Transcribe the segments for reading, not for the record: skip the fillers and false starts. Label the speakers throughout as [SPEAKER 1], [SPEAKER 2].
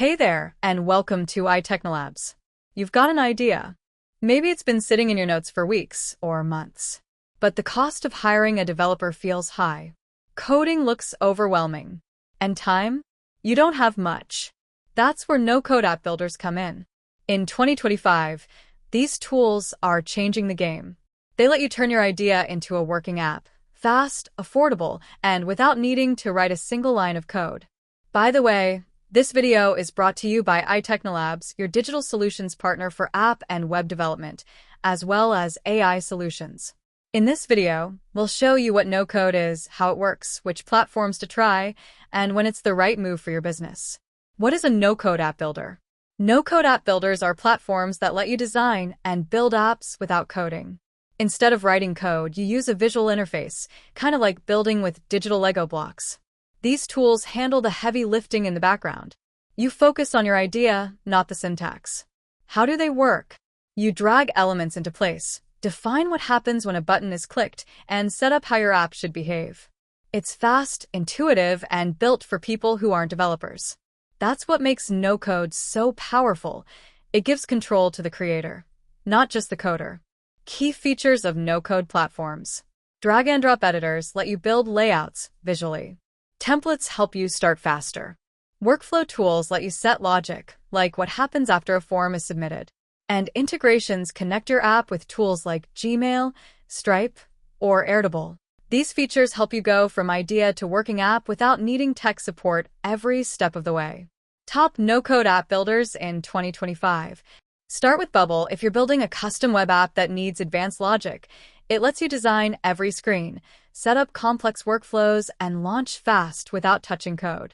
[SPEAKER 1] Hey there, and welcome to iTechnolabs. You've got an idea. Maybe it's been sitting in your notes for weeks or months. But the cost of hiring a developer feels high. Coding looks overwhelming. And time? You don't have much. That's where no-code app builders come in. In 2025, these tools are changing the game. They let you turn your idea into a working app, fast, affordable, and without needing to write a single line of code. By the way, this video is brought to you by iTechnolabs, your digital solutions partner for app and web development, as well as AI solutions. In this video, we'll show you what no-code is, how it works, which platforms to try, and when it's the right move for your business. What is a no-code app builder? No-code app builders are platforms that let you design and build apps without coding. Instead of writing code, you use a visual interface, kind of like building with digital Lego blocks. These tools handle the heavy lifting in the background. You focus on your idea, not the syntax. How do they work? You drag elements into place, define what happens when a button is clicked, and set up how your app should behave. It's fast, intuitive, and built for people who aren't developers. That's what makes no-code so powerful. It gives control to the creator, not just the coder. Key features of no-code platforms. Drag-and-drop editors let you build layouts visually. Templates help you start faster. Workflow tools let you set logic, like what happens after a form is submitted. And integrations connect your app with tools like Gmail, Stripe, or Airtable. These features help you go from idea to working app without needing tech support every step of the way. Top no-code app builders in 2025. Start with Bubble if you're building a custom web app that needs advanced logic. It lets you design every screen, set up complex workflows, and launch fast without touching code.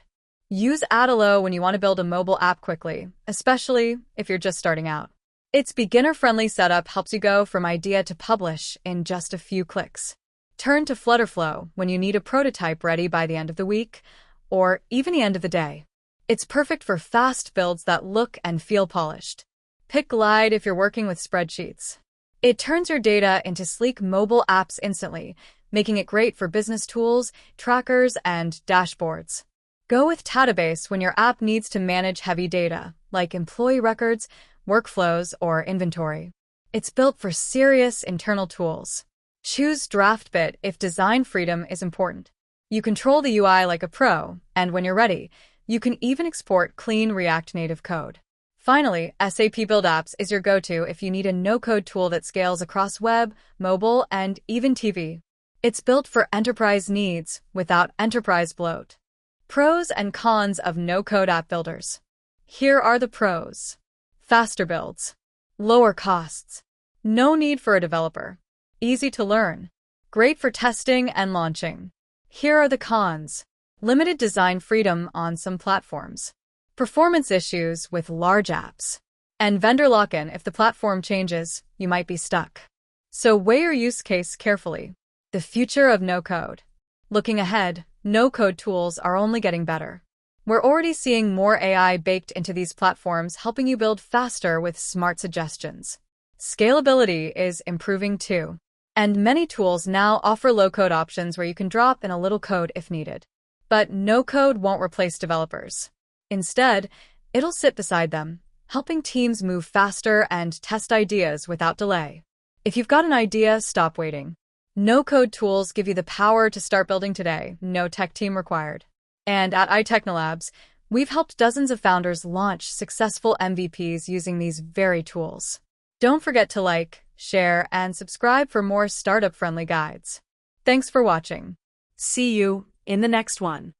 [SPEAKER 1] Use Adalo when you want to build a mobile app quickly, especially if you're just starting out. Its beginner-friendly setup helps you go from idea to publish in just a few clicks. Turn to FlutterFlow when you need a prototype ready by the end of the week, or even the end of the day. It's perfect for fast builds that look and feel polished. Pick Glide if you're working with spreadsheets. It turns your data into sleek mobile apps instantly, making it great for business tools, trackers, and dashboards. Go with Tadabase when your app needs to manage heavy data, like employee records, workflows, or inventory. It's built for serious internal tools. Choose DraftBit if design freedom is important. You control the UI like a pro, and when you're ready, you can even export clean React Native code. Finally, SAP Build Apps is your go-to if you need a no-code tool that scales across web, mobile, and even TV. It's built for enterprise needs without enterprise bloat. Pros and cons of no-code app builders. Here are the pros. Faster builds. Lower costs. No need for a developer. Easy to learn. Great for testing and launching. Here are the cons. Limited design freedom on some platforms. Performance issues with large apps. And vendor lock-in if the platform changes, you might be stuck. So weigh your use case carefully. The future of no-code. Looking ahead, no-code tools are only getting better. We're already seeing more AI baked into these platforms, helping you build faster with smart suggestions. Scalability is improving too. And many tools now offer low-code options where you can drop in a little code if needed. But no-code won't replace developers. Instead, it'll sit beside them, helping teams move faster and test ideas without delay. If you've got an idea, stop waiting. No-code tools give you the power to start building today, no tech team required. And at iTechnolabs, we've helped dozens of founders launch successful MVPs using these very tools. Don't forget to like, share, and subscribe for more startup-friendly guides. Thanks for watching. See you in the next one.